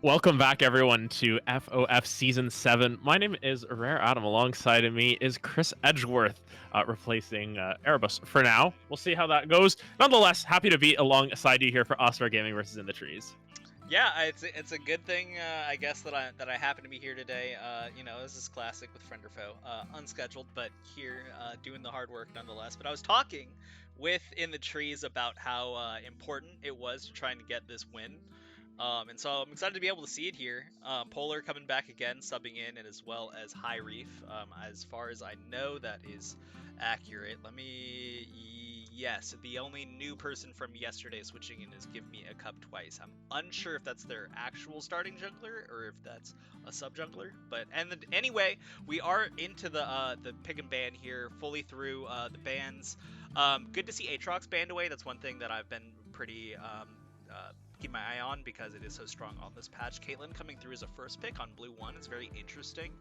Welcome back, everyone, to FOF Season 7. My name is Rare Adam. Alongside of me is Chris Edgeworth, replacing Erebus for now. We'll see how that goes. Nonetheless, happy to be alongside you here for Oscar Gaming versus In the Trees. Yeah, it's a good thing, I guess, that I happen to be here today. This is classic with friend or foe, unscheduled, but here doing the hard work nonetheless. But I was talking with In the Trees about how important it was to trying to get this win. And so I'm excited to be able to see it here. Polar coming back again, subbing in, and as well as High Reef. As far as I know, that is accurate. Yes, the only new person from yesterday switching in is Give Me a Cup twice. I'm unsure if that's their actual starting jungler or if that's a sub jungler. But anyway, we are into the pick and ban here, fully through the bans. Good to see Aatrox banned away. That's one thing that I've been pretty keep my eye on because it is so strong on this patch. Caitlyn coming through as a first pick on blue 1 is very interesting.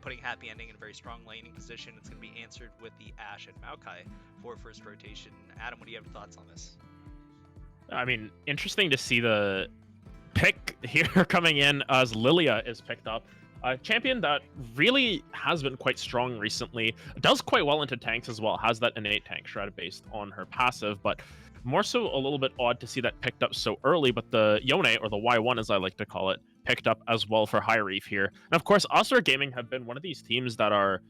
Putting Happy Ending in a very strong laning position. It's going to be answered with the Ashe and Maokai for first rotation. Adam, what do you have thoughts on this? I mean, interesting to see the pick here coming in as Lilia is picked up. A champion that really has been quite strong recently. Does quite well into tanks as well. Has that innate tank shred based on her passive, but more so a little bit odd to see that picked up so early. But the Yone, or the Y1 as I like to call it, picked up as well for High Reef here. And of course, Oscar Gaming have been one of these teams that are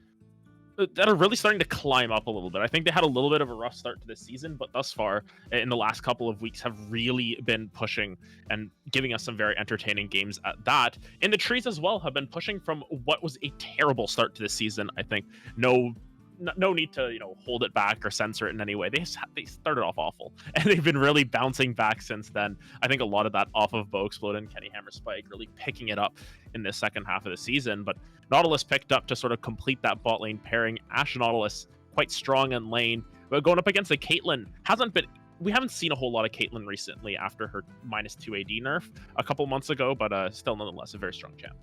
really starting to climb up a little bit. I think they had a little bit of a rough start to this season, but thus far, in the last couple of weeks, have really been pushing and giving us some very entertaining games at that. In the Trees as well have been pushing from what was a terrible start to this season. I think no need to hold it back or censor it in any way. They started off awful, and they've been really bouncing back since then. I think a lot of that off of Bo Explode and Kenny Hammer Spike really picking it up in the second half of the season. But Nautilus picked up to sort of complete that bot lane pairing. Ashe Nautilus quite strong in lane, but going up against a Caitlyn we haven't seen a whole lot of Caitlyn recently after her -2 AD nerf a couple months ago, but still nonetheless a very strong champ.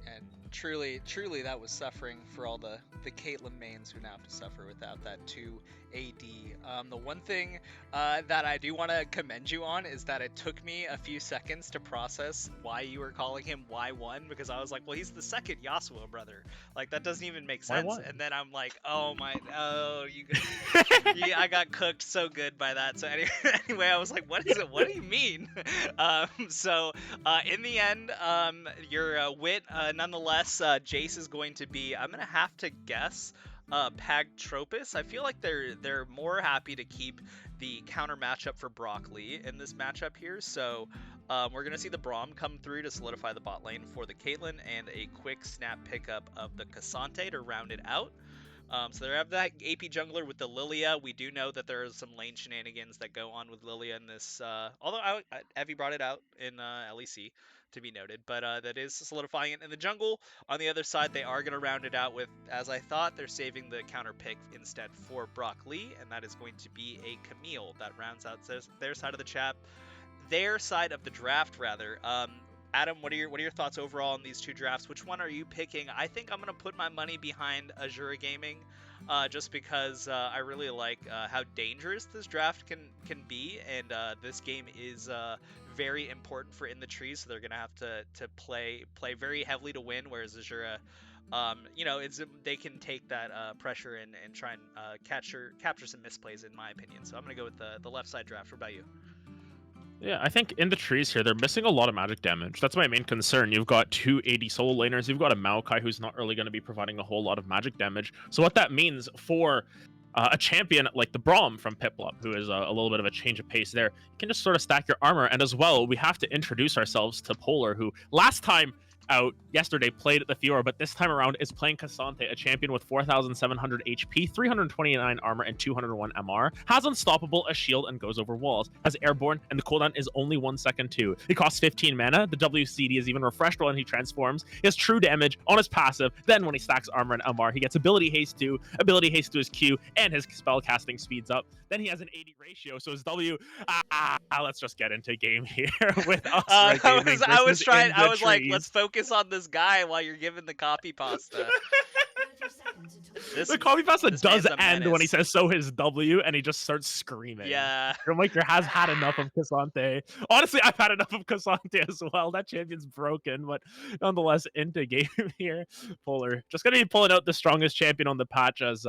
And truly, that was suffering for all the Caitlyn mains who now have to suffer without that 2 AD. The one thing that I do want to commend you on is that it took me a few seconds to process why you were calling him Y1, because I was like, well, he's the second Yasuo brother. Like, that doesn't even make sense. Y1. And then I'm like, I got cooked so good by that. So anyway, I was like, what is it? What do you mean? In the end, your wit, nonetheless, Jace is going to be, I'm going to have to guess, Pagtropus. I feel like they're more happy to keep the counter matchup for Brock Lee in this matchup here. So we're going to see the Braum come through to solidify the bot lane for the Caitlyn and a quick snap pickup of the Cassante to round it out. So they have that AP jungler with the Lilia. We do know that there are some lane shenanigans that go on with Lilia in this. Although Evie brought it out in LEC, to be noted, but that is solidifying it in the jungle. On the other side, they are going to round it out with, as I thought, they're saving the counter pick instead for Brock Lee, and that is going to be a Camille that rounds out their side of the draft rather. Adam, what are your thoughts overall on these two drafts? Which one are you picking? I think I'm going to put my money behind Azure Gaming, just because I really like how dangerous this draft can be, and this game is very important for In the Trees, so they're going to have to play very heavily to win, whereas Azure, they can take that pressure and try and capture some misplays, in my opinion. So I'm going to go with the left side draft. What about you? Yeah, I think In the Trees here, they're missing a lot of magic damage. That's my main concern. You've got 2 AD solo laners. You've got a Maokai who's not really going to be providing a whole lot of magic damage. So what that means for a champion like the Braum from Piplup, who is a little bit of a change of pace there, you can just sort of stack your armor. And as well, we have to introduce ourselves to Polar, who last time out yesterday played at the Fiora, but this time around is playing Cassante, a champion with 4,700 HP, 329 armor, and 201 MR. Has Unstoppable, a shield, and goes over walls. Has Airborne, and the cooldown is only 1 second too. He costs 15 mana. The WCD is even refreshed when he transforms. He has true damage on his passive. Then when he stacks armor and MR, he gets ability haste to his Q, and his spell casting speeds up. Then he has an 80 ratio, so his W. Let's just get into game here with us. I was like, let's focus on this guy while you're giving the copy pasta. The copy pasta this does man's a end when he menace. says "so his W" and he just starts screaming. Yeah. Filmmaker has had enough of Cassante. Honestly, I've had enough of Cassante as well. That champion's broken, but nonetheless, into game here. Polar just gonna be pulling out the strongest champion on the patch as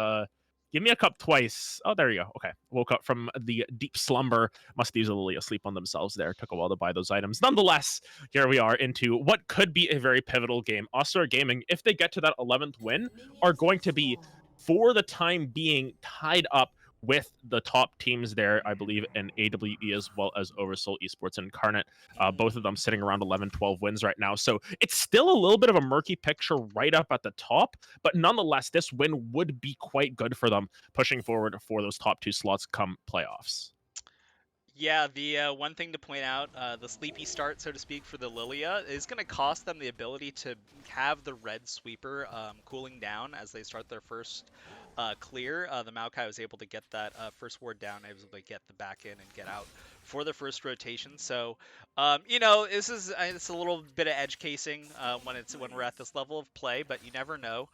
give me a cup twice. Oh, there you go. Okay. Woke up from the deep slumber. Must easily asleep on themselves there. Took a while to buy those items. Nonetheless, here we are into what could be a very pivotal game. Oscar Gaming, if they get to that 11th win, are going to be, for the time being, tied up with the top teams there, I believe, in AWE as well as Oversoul Esports and Incarnate. Both of them sitting around 11, 12 wins right now. So it's still a little bit of a murky picture right up at the top, but nonetheless, this win would be quite good for them pushing forward for those top 2 slots come playoffs. Yeah, the one thing to point out, the sleepy start, so to speak, for the Lilia is going to cost them the ability to have the red sweeper cooling down as they start their first clear. The Maokai was able to get that first ward down, able to get the back in and get out for the first rotation. So, you know, this is it's a little bit of edge casing when we're at this level of play, but you never know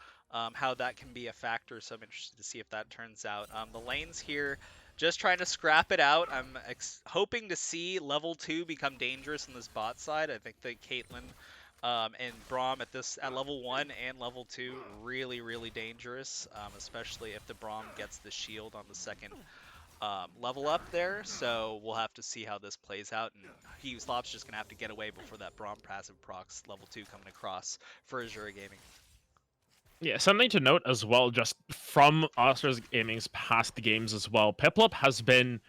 how that can be a factor. So I'm interested to see if that turns out. The lanes here, just trying to scrap it out. I'm hoping to see level 2 become dangerous in this bot side. I think that Caitlyn and Braum at level 1 and level 2 really dangerous, especially if the Braum gets the shield on the second level up there. So we'll have to see how this plays out, and Slop's just gonna have to get away before that Braum passive procs level 2 coming across for Azure Gaming. Yeah, something to note as well, just from Oscars Gaming's past games as well, Piplup has been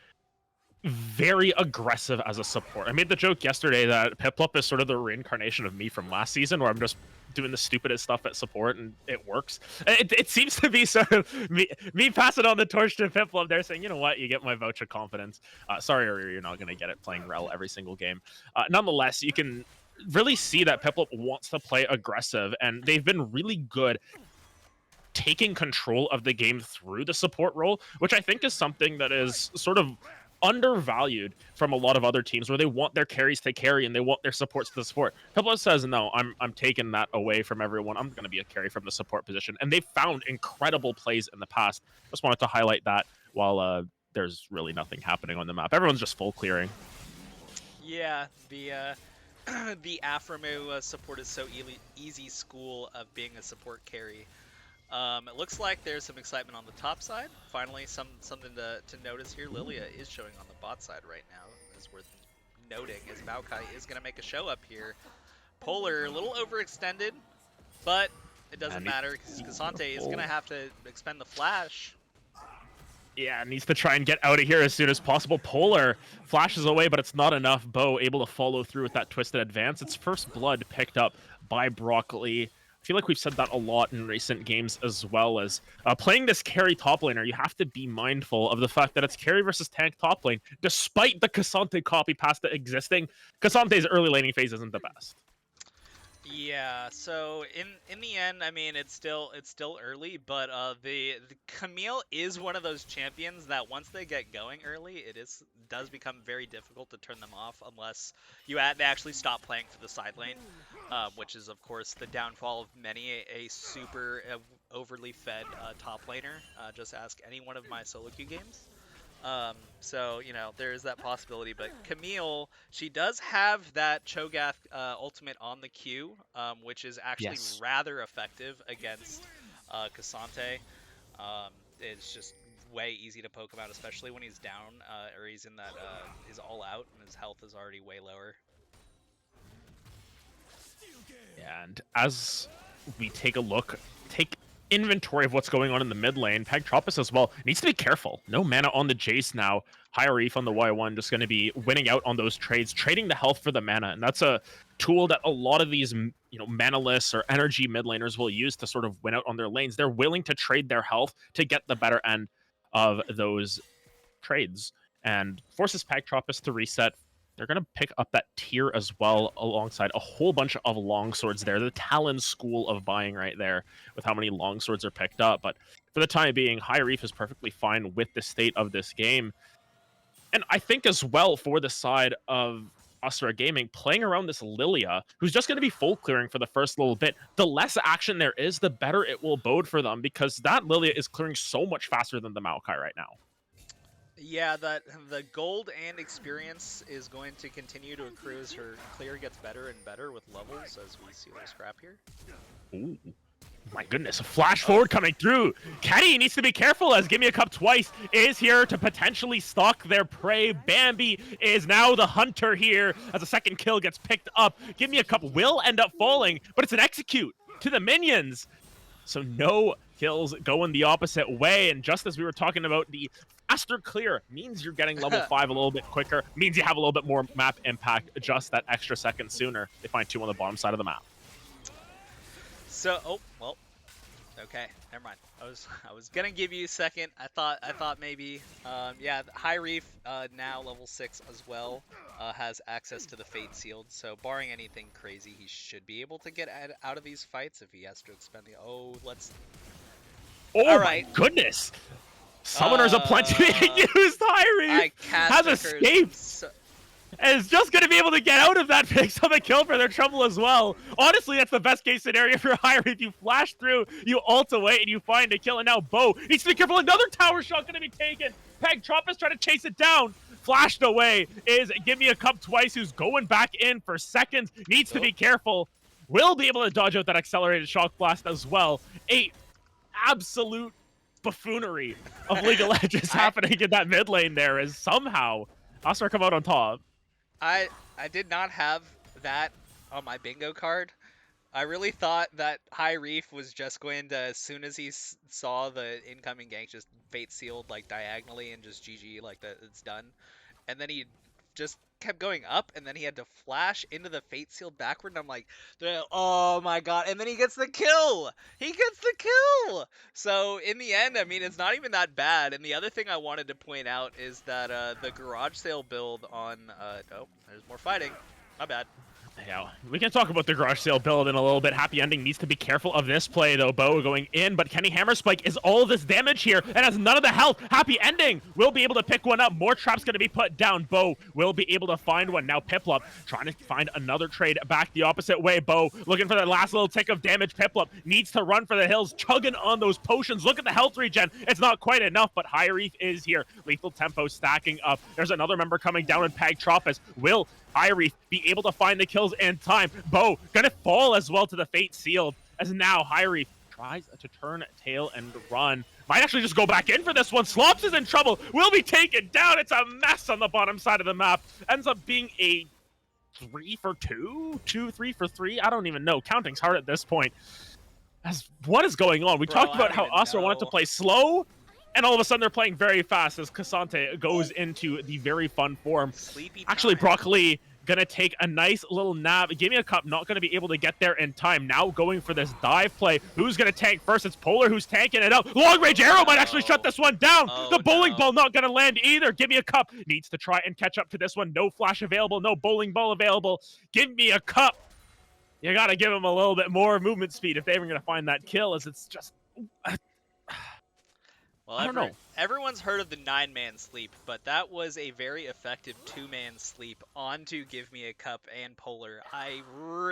very aggressive as a support. I made the joke yesterday that Piplup is sort of the reincarnation of me from last season, where I'm just doing the stupidest stuff at support and it works. It seems to be sort of me passing on the torch to Piplup. They're saying, you know what, you get my voucher confidence. Sorry, Ari, you're not going to get it playing Rel every single game. Nonetheless, you can really see that Piplup wants to play aggressive, and they've been really good taking control of the game through the support role, which I think is something that is sort of undervalued from a lot of other teams, where they want their carries to carry and they want their supports to support. Piplup says, no, I'm taking that away from everyone. I'm going to be a carry from the support position, and they've found incredible plays in the past. Just wanted to highlight that while there's really nothing happening on the map. Everyone's just full clearing. Yeah, the the Aframu support is so easy school of being a support carry. It looks like there's some excitement on the top side. Finally, something to notice here. Lilia is showing on the bot side right now. Is worth noting, as Maokai is going to make a show up here. Polar, a little overextended, but it doesn't matter because Cassante is going to have to expend the flash. Yeah, needs to try and get out of here as soon as possible. Polar flashes away, but it's not enough. Bo able to follow through with that twisted advance. It's first blood picked up by Broccoli. I feel like we've said that a lot in recent games, as well as playing this carry top laner. You have to be mindful of the fact that it's carry versus tank top lane. Despite the Cassante copy pasta existing, Cassante's early laning phase isn't the best. Yeah, so in the end, I mean, it's still early, but the Camille is one of those champions that once they get going early, does become very difficult to turn them off unless they actually stop playing for the side lane, which is of course the downfall of many a super overly fed top laner. Just ask any one of my solo queue games. So, you know, there is that possibility, but Camille, she does have that Cho'Gath ultimate on the Q, which is actually rather effective against Cassante. It's just way easy to poke him out, especially when he's down, or he's in that, he's all out, and his health is already way lower. And as we take inventory of what's going on in the mid lane, Pagtropus as well needs to be careful. No mana on the Jace now. Higher Reef on the Y1, just going to be winning out on those trades, trading the health for the mana, and that's a tool that a lot of these, you know, manaless or energy mid laners will use to sort of win out on their lanes. They're willing to trade their health to get the better end of those trades, and forces Pagtropus to reset. They're going to pick up that tier as well, alongside a whole bunch of longswords there. The Talon school of buying right there with how many longswords are picked up. But for the time being, High Reef is perfectly fine with the state of this game. And I think as well, for the side of Asura Gaming playing around this Lilia, who's just going to be full clearing for the first little bit. The less action there is, the better it will bode for them, because that Lilia is clearing so much faster than the Maokai right now. Yeah, that the gold and experience is going to continue to accrue as her clear gets better and better with levels, as we see a little scrap here. Ooh. My goodness, a flash forward coming through. Kenny needs to be careful, as Gimme a Cup twice is here to potentially stalk their prey. Bambi is now the hunter here as a second kill gets picked up. Gimme a Cup will end up falling, but it's an execute to the minions. So no kills going the opposite way. And just as we were talking about, the faster clear means you're getting level 5 a little bit quicker, means you have a little bit more map impact just that extra second sooner. They find 2 on the bottom side of the map. So, oh, well, okay, never mind. I was gonna give you a second. I thought maybe, yeah, High Reef now level 6 as well, has access to the Fate Sealed. So barring anything crazy, he should be able to get out of these fights if he has to expend the. Oh, let's. Oh all my right. goodness! Summoners aplenty used. High Reef has escaped. And is just going to be able to get out of that, picks up a kill for their trouble as well. Honestly, that's the best case scenario for High Reef. You flash through, you ult away, and you find a kill. And now Bo needs to be careful. Another tower shot going to be taken. Pegtropus trying to chase it down. Flashed away is Gimme a Cup twice, who's going back in for seconds. Needs to be careful. Will be able to dodge out that accelerated shock blast as well. A absolute buffoonery of League of Legends happening in that mid lane there, as somehow Asura come out on top. I did not have that on my bingo card. I really thought that High Reef was just going to, as soon as he saw the incoming gank, just Fate Sealed like diagonally and just GG, like that, it's done. And then he just kept going up, and then he had to flash into the Fate Sealed backward, and I'm like, oh my god, and then he gets the kill! He gets the kill! So, in the end, I mean, it's not even that bad, and the other thing I wanted to point out is that the garage sale build on, oh, there's more fighting, my bad. Yeah, we can talk about the garage sale build in a little bit. Happy Ending needs to be careful of this play, though. Bo going in, but Kenny Hammerspike is all this damage here and has none of the health. Happy Ending will be able to pick one up. More traps going to be put down. Bo will be able to find one. Now Piplup trying to find another trade back the opposite way. Bo looking for that last little tick of damage. Piplup needs to run for the hills, chugging on those potions. Look at the health regen. It's not quite enough, but High Reef is here. Lethal Tempo stacking up. There's another member coming down in Pagtropus. Will High Reef be able to find the kills in time? Bo gonna fall as well to the Fate Sealed, as now High Reef tries to turn tail and run. Might actually just go back in for this one. Slops is in trouble. Will be taken down. It's a mess on the bottom side of the map. Ends up being a 3 for 2? 2, 3 for 3? I don't even know. Counting's hard at this point. As what is going on? We talked about how Asura wanted to play slow, and all of a sudden they're playing very fast as Cassante goes into the very fun form. Actually, Broccoli gonna take a nice little nap. Gimme a Cup not gonna be able to get there in time. Now going for this dive play. Who's gonna tank first? It's Polar who's tanking it out. Long range arrow might actually shut this one down. The bowling ball not gonna land either. Gimme a Cup needs to try and catch up to this one. No flash available, no bowling ball available. Give me a Cup. You gotta give him a little bit more movement speed if they're even gonna find that kill, as it's just well, I don't know. Everyone's heard of the 9-man sleep, but that was a very effective 2-man sleep onto Give Me a Cup and Polar.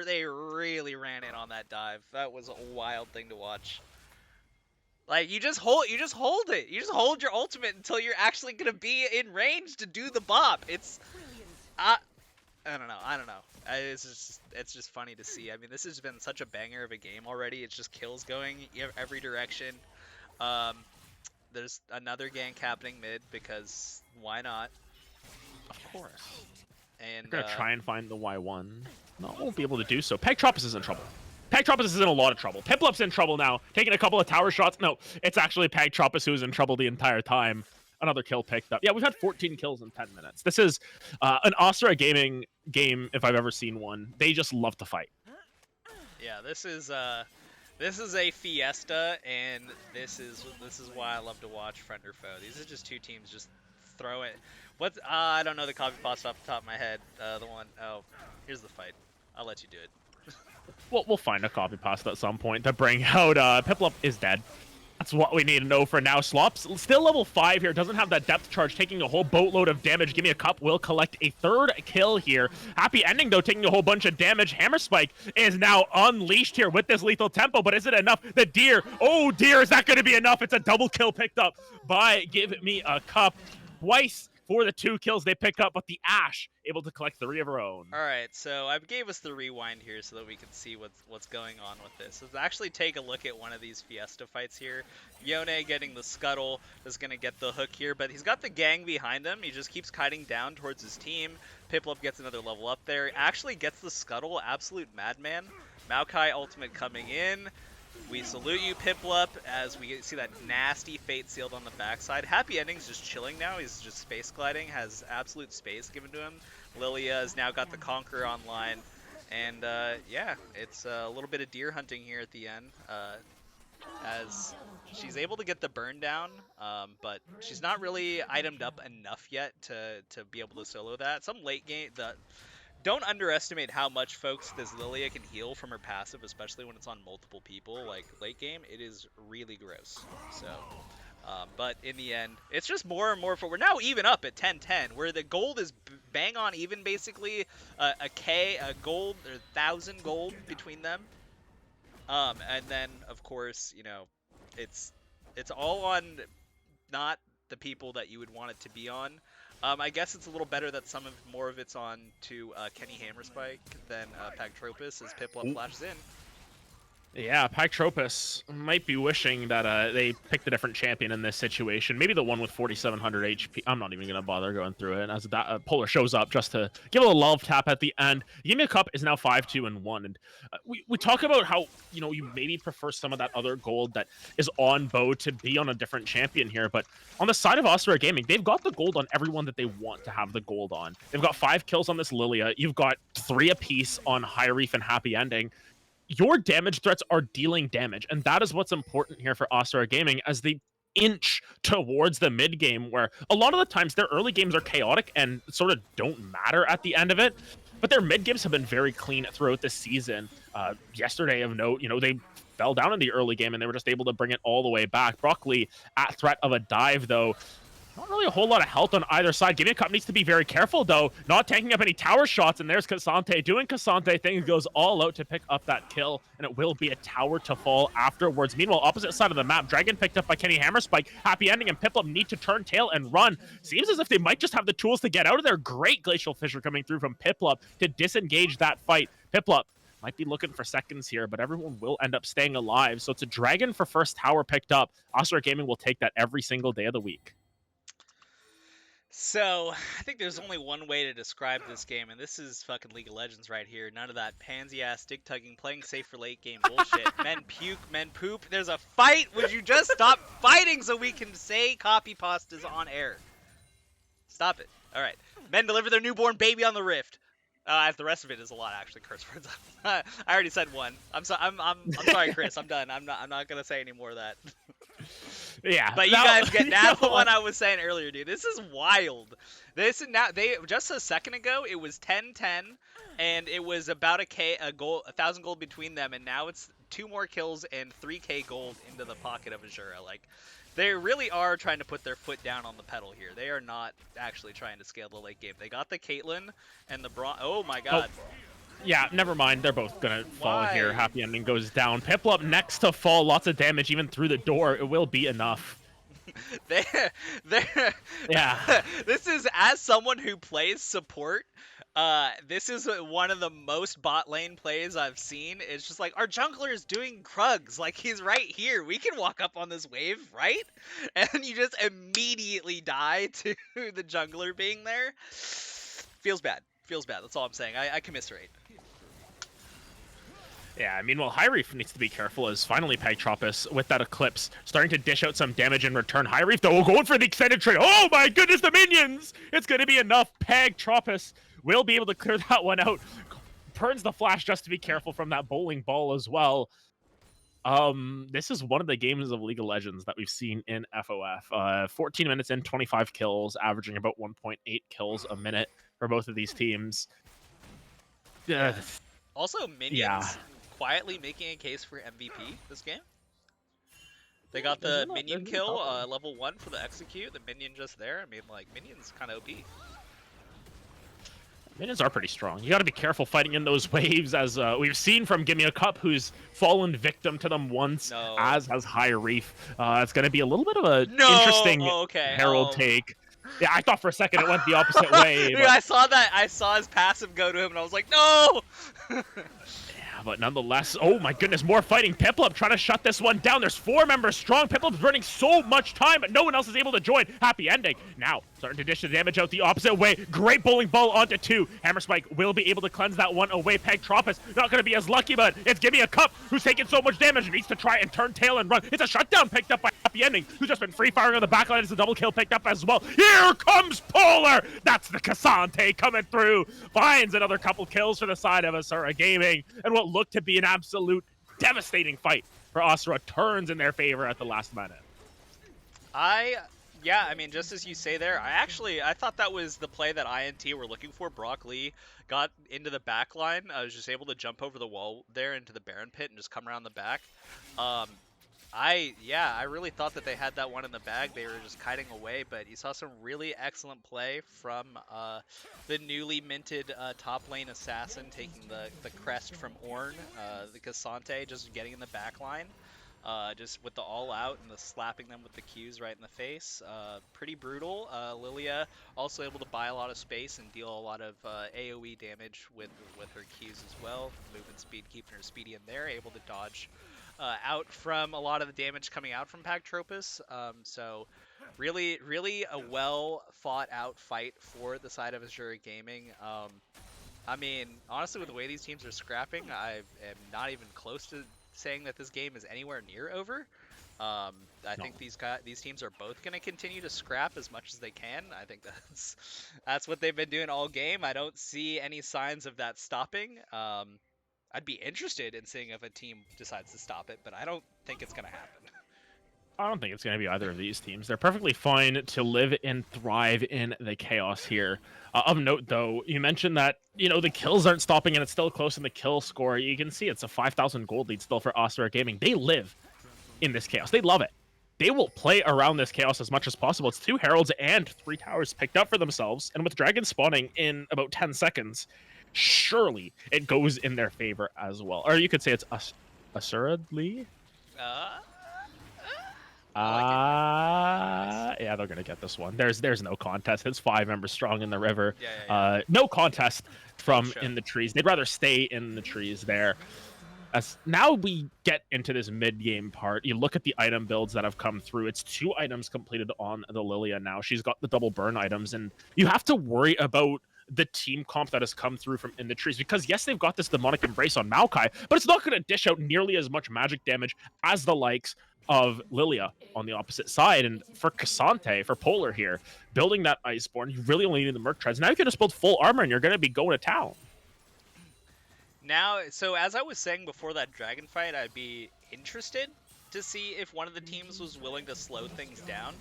They really ran in on that dive. That was a wild thing to watch. Like, you just hold it. You just hold your ultimate until you're actually gonna be in range to do the bop. It's I don't know. It's just funny to see. I mean, this has been such a banger of a game already. It's just kills going every direction. There's another gank happening mid, because why not? Of course. And they're gonna try and find the Y1. No, won't be able to do so. Pegtropus is in trouble. Pegtropus is in a lot of trouble. Piplup's in trouble now, taking a couple of tower shots. No, it's actually Pegtropus who's in trouble the entire time. Another kill picked up. Yeah, we've had 14 kills in 10 minutes. This is an Asura Gaming game, if I've ever seen one. They just love to fight. Yeah, this is a fiesta, and this is why I love to watch Friend or Foe. These are just two teams just throw it. What? I don't know the copy paste off the top of my head. The one, oh, here's the fight. I'll let you do it. We'll find a copy pasta at some point to bring out. Piplup is dead. That's what we need to know for now. Slops still level 5 here. Doesn't have that depth charge, taking a whole boatload of damage. Give me a cup. Will collect a 3rd kill here. Happy ending, though, taking a whole bunch of damage. Hammer Spike is now unleashed here with this lethal tempo, but is it enough? The deer. Oh, dear. Is that going to be enough? It's a double kill picked up by Give Me a Cup. Twice for the 2 kills they pick up, but the Ash able to collect 3 of her own. All right, so I gave us the rewind here so that we can see what's going on with this. Let's actually take a look at one of these Fiesta fights here. Yone getting the scuttle is going to get the hook here, but he's got the gang behind him. He just keeps kiting down towards his team. Piplup gets another level up there. Actually gets the scuttle. Absolute madman. Maokai ultimate coming in. We salute you, Piplup, as we see that nasty Fate sealed on the backside. Happy Ending's just chilling now. He's just space gliding, has absolute space given to him. Lilia has now got the Conqueror online. And, yeah, it's a little bit of deer hunting here at the end. As she's able to get the burn down, but she's not really itemed up enough yet to be able to solo that. Some late game... Don't underestimate how much, folks, this Lilia can heal from her passive, especially when it's on multiple people. Like, late game, it is really gross. So, but in the end, it's just more and more for... We're now even up at 10-10, where the gold is bang on even, basically. A gold, or 1,000 gold between them. And then, of course, you know, it's all on not the people that you would want it to be on. I guess it's a little better that more of it's on to Kenny Hammerspike than Pagtropus as Piplup flashes in. Yeah, Pagtropus might be wishing that they picked a different champion in this situation. Maybe the one with 4,700 HP. I'm not even going to bother going through it as that Polar shows up just to give a little love tap at the end. Give Me a Cup is now 5-2-1. And we talk about how, you know, you maybe prefer some of that other gold that is on Bo to be on a different champion here. But on the side of Oscar Gaming, they've got the gold on everyone that they want to have the gold on. They've got 5 kills on this Lilia. You've got 3 apiece on High Reef and Happy Ending. Your damage threats are dealing damage, and that is what's important here for Oscar Gaming as they inch towards the mid game, where a lot of the times their early games are chaotic and sort of don't matter at the end of it, but their mid games have been very clean throughout the season. Yesterday, of note, you know, they fell down in the early game and they were just able to bring it all the way back. Broccoli at threat of a dive, though. Not really a whole lot of health on either side. Give Me a Cup needs to be very careful, though. Not tanking up any tower shots, and there's Cassante doing Cassante things, goes all out to pick up that kill, and it will be a tower to fall afterwards. Meanwhile, opposite side of the map, Dragon picked up by Kenny Hammerspike. Happy Ending and Piplup need to turn tail and run. Seems as if they might just have the tools to get out of there. Great Glacial Fissure coming through from Piplup to disengage that fight. Piplup might be looking for seconds here, but everyone will end up staying alive. So it's a Dragon for first tower picked up. Oscar Gaming will take that every single day of the week. So, I think there's only one way to describe this game, and this is fucking League of Legends right here. None of that pansy-ass, dick-tugging, playing safe for late game bullshit. Men puke, men poop. There's a fight! Would you just stop fighting so we can say copy pastas on air? Stop it. Alright. Men deliver their newborn baby on the Rift. The rest of it is a lot, actually, curse words. I already said one. I'm sorry, Chris. I'm done. I'm not gonna say any more of that. Yeah, but you guys get that's the one I was saying earlier, dude. This is wild. This is now just a second ago it was 10-10, and it was about a 1,000 gold between them, and now it's 2 more kills and 3k gold into the pocket of Azura. Like, they really are trying to put their foot down on the pedal here. They are not actually trying to scale the late game. They got the Caitlyn and the Oh my god. Oh. Yeah, never mind. They're both going to fall in here. Happy Ending goes down. Piplup next to fall. Lots of damage even through the door. It will be enough. Yeah. This is, as someone who plays support, this is one of the most bot lane plays I've seen. It's just like, our jungler is doing Krugs. Like, he's right here. We can walk up on this wave, right? And you just immediately die to the jungler being there. Feels bad. Feels bad. That's all I'm saying. I commiserate. Yeah, meanwhile, High Reef needs to be careful as finally Pagtropus, with that Eclipse, starting to dish out some damage in return. High Reef, though, going for the extended trade. Oh my goodness, the minions! It's going to be enough. Pagtropus will be able to clear that one out. Burns the flash just to be careful from that bowling ball as well. This is one of the games of League of Legends that we've seen in FOF. 14 minutes in, 25 kills, averaging about 1.8 kills a minute for both of these teams. Also, minions quietly making a case for MVP this game. They got There's the no- minion there's no kill, top. level 1 for the execute. The minion just there. I mean, like, minion's kind of OP. Minions are pretty strong. You got to be careful fighting in those waves, as we've seen from Gimme a Cup, who's fallen victim to them once, No. as has High Reef. It's going to be a little bit of a No! interesting Oh, okay. Herald take. Yeah, I thought for a second it went the opposite way. Dude, But... I saw that. I saw his passive go to him, and I was like, no! Yeah, but nonetheless, oh my goodness, more fighting. Piplup trying to shut this one down. There's 4 members strong. Piplup's burning so much time, but no one else is able to join. Happy ending. Now, starting to dish the damage out the opposite way. Great bowling ball onto 2. Hammer Spike will be able to cleanse that one away. Pegtropus not going to be as lucky, but it's Gimme a Cup who's taking so much damage and needs to try and turn tail and run. It's a shutdown picked up by Happy Ending, who's just been free firing on the backline. It's a double kill picked up as well. Here comes Polar. That's the Cassante coming through. Finds another couple kills for the side of Asura Gaming, and what looked to be an absolute devastating fight for Asura turns in their favor at the last minute. Yeah, I mean, just as you say there, I thought that was the play that INT were looking for. Brock Lee got into the back line. I was just able to jump over the wall there into the Baron pit and just come around the back. I really thought that they had that one in the bag. They were just kiting away, but you saw some really excellent play from the newly minted top lane assassin taking the crest from Ornn, the Cassante, just getting in the back line. Just with the all out and the slapping them with the Qs right in the face. Pretty brutal. Lilia also able to buy a lot of space and deal a lot of AoE damage with her Qs as well. Movement speed keeping her speedy in there, able to dodge out from a lot of the damage coming out from Pagtropus. So really a well fought out fight for the side of Azure Gaming. I mean, honestly, with the way these teams are scrapping, I am not even close to saying that this game is anywhere near over. I think these teams are both going to continue to scrap as much as they can. I think that's what they've been doing all game. I don't see any signs of that stopping. I'd be interested in seeing if a team decides to stop it, but I don't think it's going to happen. I don't think it's going to be either of these teams. They're perfectly fine to live and thrive in the chaos here. Of note, though, you mentioned that, the kills aren't stopping and it's still close in the kill score. You can see it's a 5,000 gold lead still for Asura Gaming. They live in this chaos. They love it. They will play around this chaos as much as possible. It's 2 Heralds and 3 towers picked up for themselves. And with Dragon spawning in about 10 seconds, surely it goes in their favor as well. Or you could say it's assuredly. Yeah, they're gonna get this one. There's no contest. It's 5 members strong in the river. Yeah. No contest from in the trees. They'd rather stay in the trees there. As now we get into this mid-game part, you look at the item builds that have come through. It's 2 items completed on the Lilia now. She's got the double burn items, and you have to worry about the team comp that has come through from in the trees, because yes, they've got this demonic embrace on Maokai, but it's not going to dish out nearly as much magic damage as the likes of Lilia on the opposite side. And for Cassante, for Polar here, building that Iceborne, you really only need the Merc Treads. Now you can just build full armor and you're going to be going to town. Now, so as I was saying before that dragon fight, I'd be interested to see if one of the teams was willing to slow things down.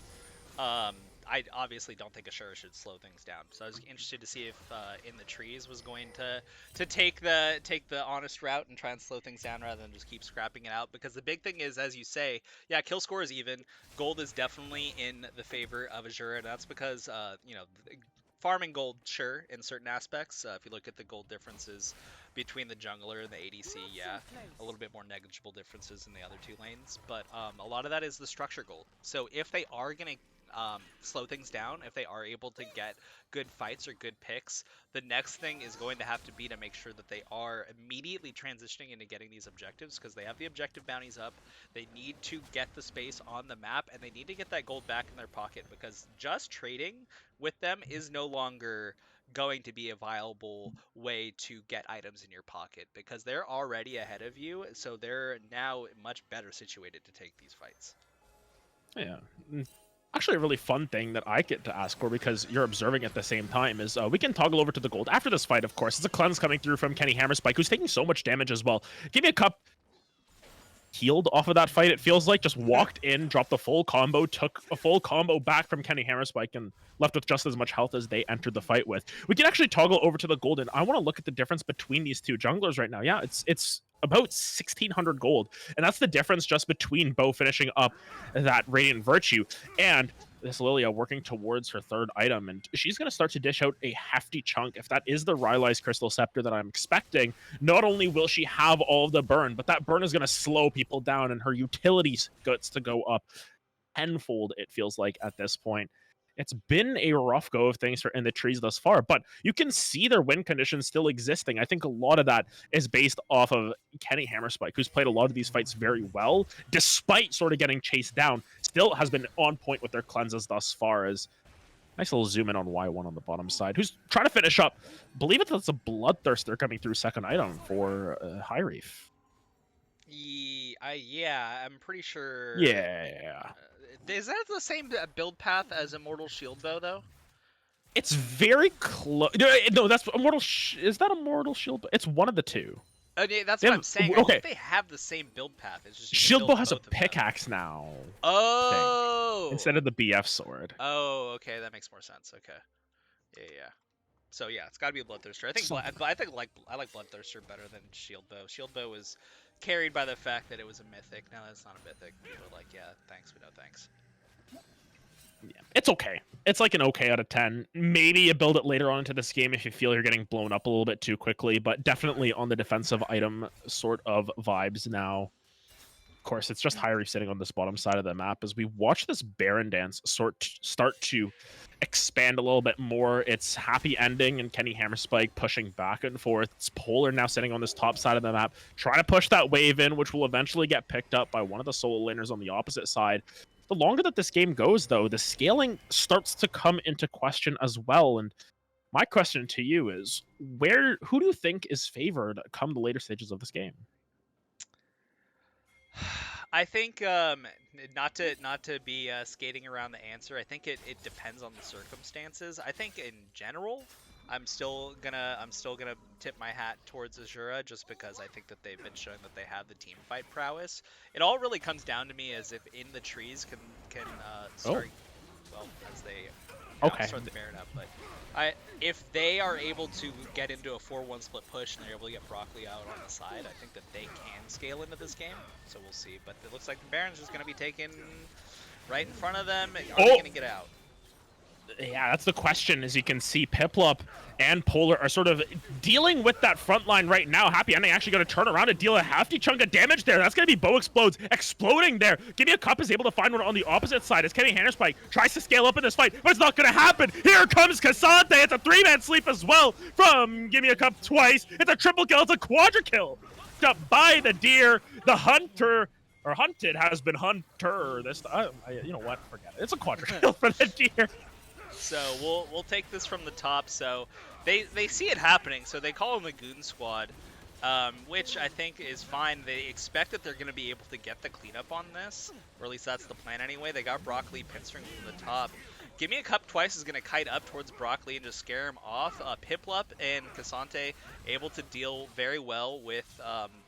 I obviously don't think Ashura should slow things down, so I was interested to see if In the Trees was going to take the honest route and try and slow things down rather than just keep scrapping it out. Because the big thing is, as you say, yeah, kill score is even. Gold is definitely in the favor of Ashura, and that's because farming gold, sure, in certain aspects. If you look at the gold differences between the jungler and the ADC, yeah, a little bit more negligible differences in the other 2 lanes. But a lot of that is the structure gold. So if they are going to slow things down, if they are able to get good fights or good picks, the next thing is going to have to be to make sure that they are immediately transitioning into getting these objectives, because they have the objective bounties up. They need to get the space on the map, and they need to get that gold back in their pocket, because just trading with them is no longer going to be a viable way to get items in your pocket, because they're already ahead of you, so they're now much better situated to take these fights. Yeah. Actually, a really fun thing that I get to ask for, because you're observing at the same time, is we can toggle over to the gold after this fight, of course. It's a cleanse coming through from Kenny Hammerspike, who's taking so much damage as well. Give me a cup. Healed off of that fight, it feels like. Just walked in, dropped the full combo, took a full combo back from Kenny Hammerspike, and left with just as much health as they entered the fight with. We can actually toggle over to the gold, and I want to look at the difference between these 2 junglers right now. Yeah, it's about 1,600 gold. And that's the difference just between Bo finishing up that Radiant Virtue and this Lilia working towards her third item. And she's going to start to dish out a hefty chunk. If that is the Rylai's Crystal Scepter that I'm expecting, not only will she have all of the burn, but that burn is going to slow people down, and her utilities gets to go up tenfold, it feels like, at this point. It's been a rough go of things for in the trees thus far, but you can see their win conditions still existing. I think a lot of that is based off of Kenny Hammerspike, who's played a lot of these fights very well, despite sort of getting chased down, still has been on point with their cleanses thus far. As nice little zoom in on Y1 on the bottom side, who's trying to finish up. Believe it, that's a Bloodthirster coming through second item for High Reef. Yeah, I'm pretty sure. Yeah. Is that the same build path as Immortal Shield Bow, though? It's very close. No, that's Immortal. Is that Immortal Shield Bow? It's one of the two. Yeah, that's what I'm saying. I think they have the same build path. It's just Shield Bow has a pickaxe now. Oh. Instead of the BF sword. Oh, okay, that makes more sense. Okay. Yeah. So yeah, it's got to be a Bloodthirster. I like Bloodthirster better than Shield Bow. Shield Bow was carried by the fact that it was a mythic. Now that's not a mythic. People are like, yeah, thanks, but no thanks. Yeah, it's okay. It's like an okay out of 10. Maybe you build it later on into this game if you feel you're getting blown up a little bit too quickly, but definitely on the defensive item sort of vibes now. Of course, it's just High Reef sitting on this bottom side of the map as we watch this Baron dance start to expand a little bit more. It's happy ending and Kenny Hammerspike pushing back and forth. It's Polar now sitting on this top side of the map, trying to push that wave in, which will eventually get picked up by one of the solo laners on the opposite side. The longer that this game goes, though, the scaling starts to come into question as well. And my question to you is, who do you think is favored come the later stages of this game? I think not to be skating around the answer. I think it depends on the circumstances. I think in general, I'm still gonna tip my hat towards Azura just because I think that they've been showing that they have the team fight prowess. It all really comes down to me as if In the Trees can start well as they start the Baron up, but if they are able to get into a 4-1 split push and they're able to get Broccoli out on the side, I think that they can scale into this game. So we'll see. But it looks like the Baron's just going to be taken right in front of them. Are they going to get out? Yeah, that's the question. As you can see, Piplup and Polar are sort of dealing with that front line right now. Happy Ending actually going to turn around and deal a hefty chunk of damage there. That's going to be Bo Explodes exploding there. Gimme a Cup is able to find one on the opposite side as Kenny Hammerspike tries to scale up in this fight, but it's not going to happen. Here comes Cassante. It's a 3-man sleep as well from Gimme a Cup twice. It's a triple kill. It's a quadra kill. Up by the Deer. The Hunter, or Hunted, has been Hunter. This time. You know what? Forget it. It's a quadra kill for the Deer. So we'll take this from the top. So they see it happening, so they call them the Goon Squad, which I think is fine. They expect that they're going to be able to get the cleanup on this, or at least that's the plan anyway. They got Broccoli pinstring from the top. Give Me a Cup twice is going to kite up towards Broccoli and just scare him off. Piplup and Cassante able to deal very well with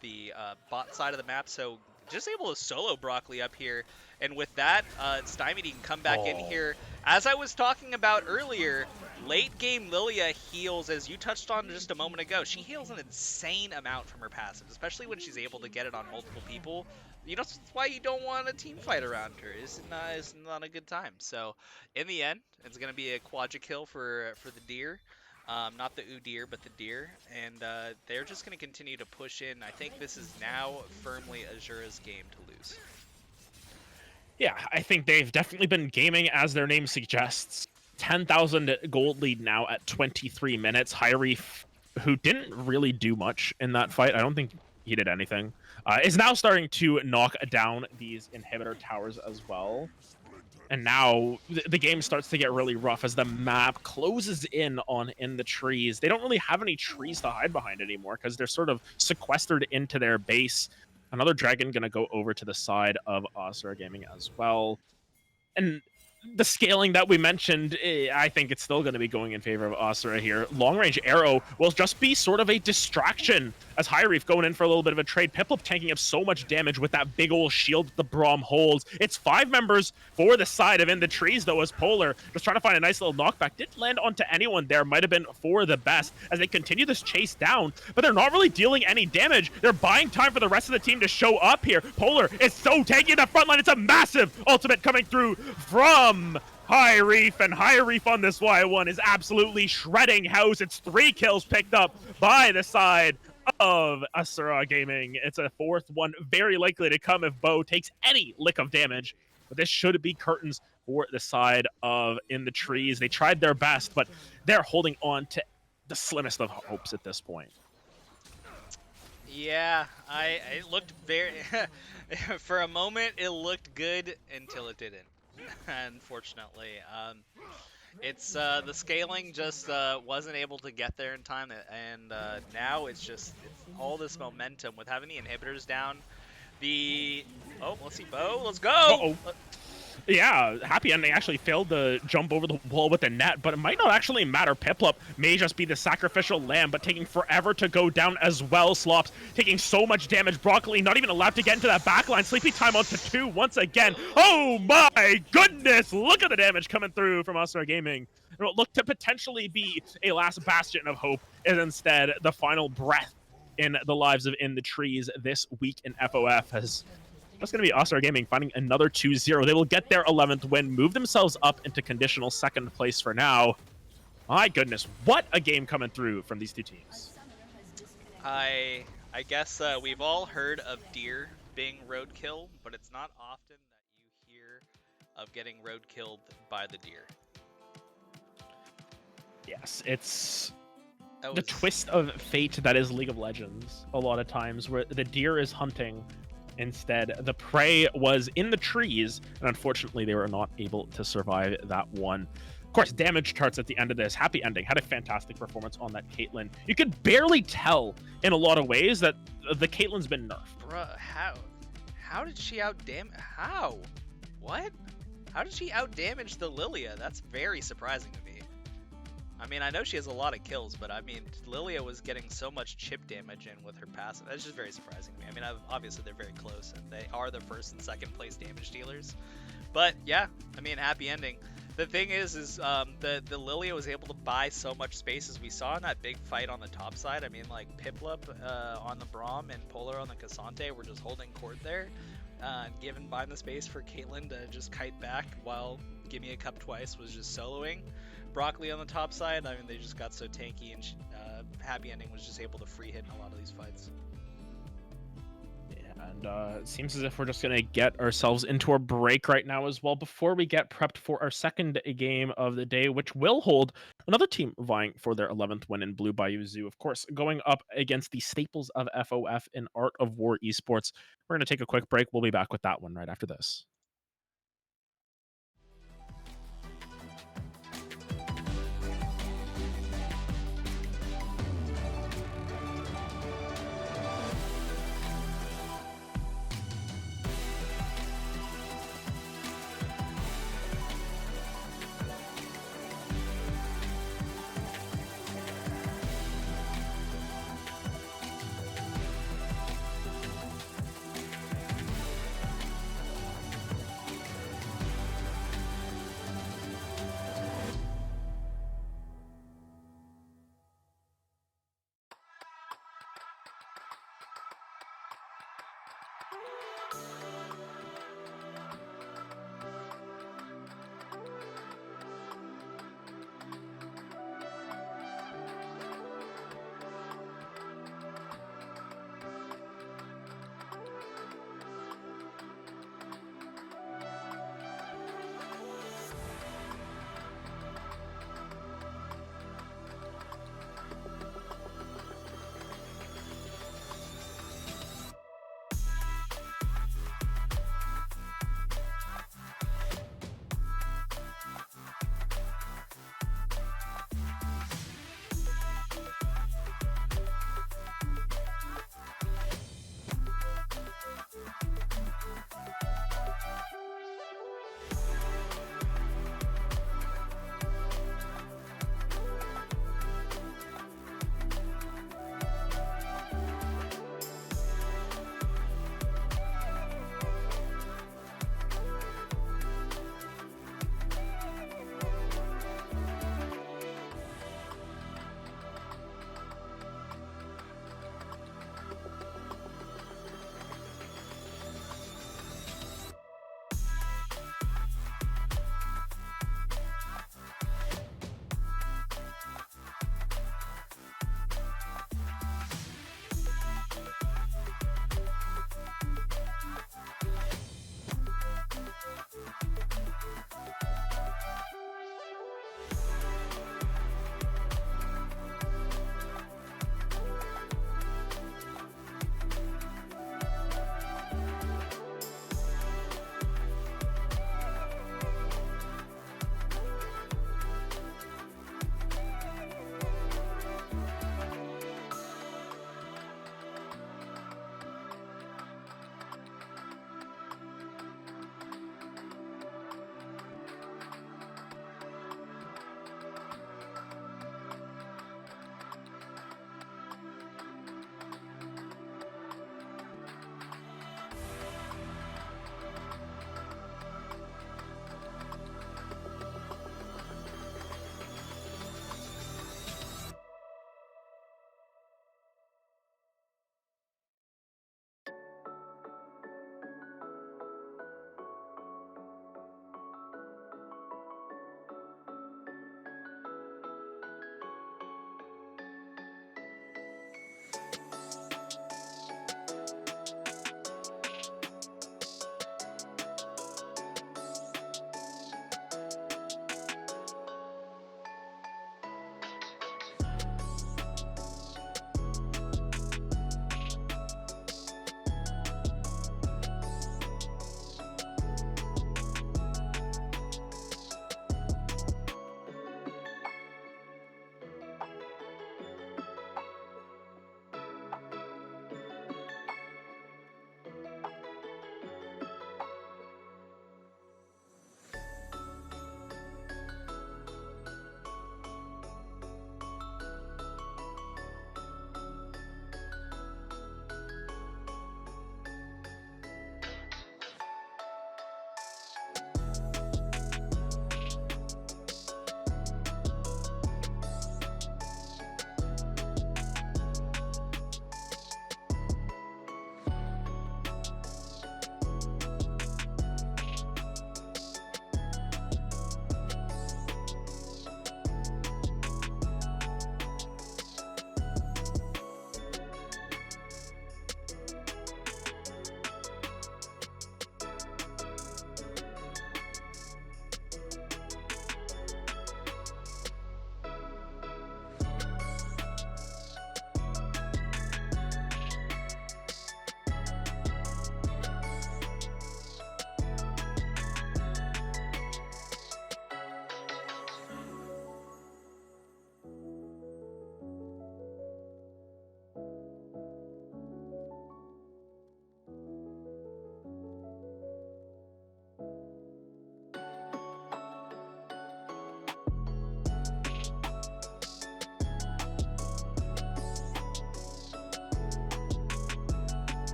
the bot side of the map, so just able to solo Broccoli up here. And with that, Stymied can come back in here. As I was talking about earlier, late game Lilia heals, as you touched on just a moment ago. She heals an insane amount from her passive, especially when she's able to get it on multiple people. You know, that's why you don't want a team fight around her. It's not a good time. So, in the end, it's going to be a quadra kill for the Deer. Not the Udyr, but the Deer. And they're just going to continue to push in. I think this is now firmly Azura's game to lose. Yeah, I think they've definitely been gaming as their name suggests. 10,000 gold lead now at 23 minutes. High Reef, who didn't really do much in that fight, I don't think he did anything, is now starting to knock down these inhibitor towers as well. And now the game starts to get really rough as the map closes in on In the Trees. They don't really have any trees to hide behind anymore because they're sort of sequestered into their base. Another dragon going to go over to the side of Asura Gaming as well. And the scaling that we mentioned, I think it's still going to be going in favor of Asura here. Long range arrow will just be sort of a distraction as High Reef going in for a little bit of a trade. Piplup tanking up so much damage with that big old shield that the Braum holds. It's 5 members for the side of In the Trees, though, as Polar just trying to find a nice little knockback. Didn't land onto anyone there. Might have been for the best as they continue this chase down, but they're not really dealing any damage. They're buying time for the rest of the team to show up here. Polar is so tanky in the front line. It's a massive ultimate coming through from High Reef, and High Reef on this Y1 is absolutely shredding house. It's 3 kills picked up by the side of Asura Gaming. It's a 4th one, very likely to come if Bo takes any lick of damage. But this should be curtains for the side of In the Trees. They tried their best, but they're holding on to the slimmest of hopes at this point. Yeah, it looked very... for a moment, it looked good until it didn't, unfortunately. It's the scaling just wasn't able to get there in time, and now it's all this momentum with having the inhibitors down. Let's see, Bo, let's go. Uh-oh. Yeah, happy ending actually failed to jump over the wall with the net, but it might not actually matter. Piplup may just be the sacrificial lamb, but taking forever to go down as well. Slops taking so much damage. Broccoli not even allowed to get into that backline. Sleepy time onto 2 once again. Oh my goodness! Look at the damage coming through from Asura Gaming. And what looked to potentially be a last bastion of hope is instead the final breath in the lives of In the Trees this week in FOF. As that's going to be Asura Gaming finding another 2-0. They will get their 11th win, move themselves up into conditional 2nd place for now. My goodness, what a game coming through from these 2 teams. I guess we've all heard of deer being roadkill, but it's not often that you hear of getting roadkilled by the deer. Yes, it's the twist of fate that is League of Legends a lot of times, where the deer is hunting. Instead, the prey was in the trees, and unfortunately, they were not able to survive that one. Of course, damage charts at the end of this. Happy ending. Had a fantastic performance on that Caitlyn. You could barely tell in a lot of ways that the Caitlyn's been nerfed. Bruh, how did she how? What? How did she outdamage the Lilia? That's very surprising to me. I mean, I know she has a lot of kills, but I mean, Lilia was getting so much chip damage in with her passive. That's just very surprising to me. I mean, obviously they're very close, and they are the 1st and 2nd place damage dealers. But yeah, I mean, happy ending. The thing is the Lilia was able to buy so much space, as we saw in that big fight on the top side. I mean, like Piplup on the Braum and Polar on the Cassante were just holding court there, and buying the space for Caitlyn to just kite back while Give Me a Cup Twice was just soloing. Broccoli on the top side, I mean, they just got so tanky, and happy ending was just able to free hit in a lot of these fights. Yeah, and it seems as if we're just going to get ourselves into a break right now as well, before we get prepped for our 2nd game of the day, which will hold another team vying for their 11th win in Blue Bayou Zoo. Of course, going up against the staples of FOF in Art of War Esports. We're going to take a quick break. We'll be back with that one right after this.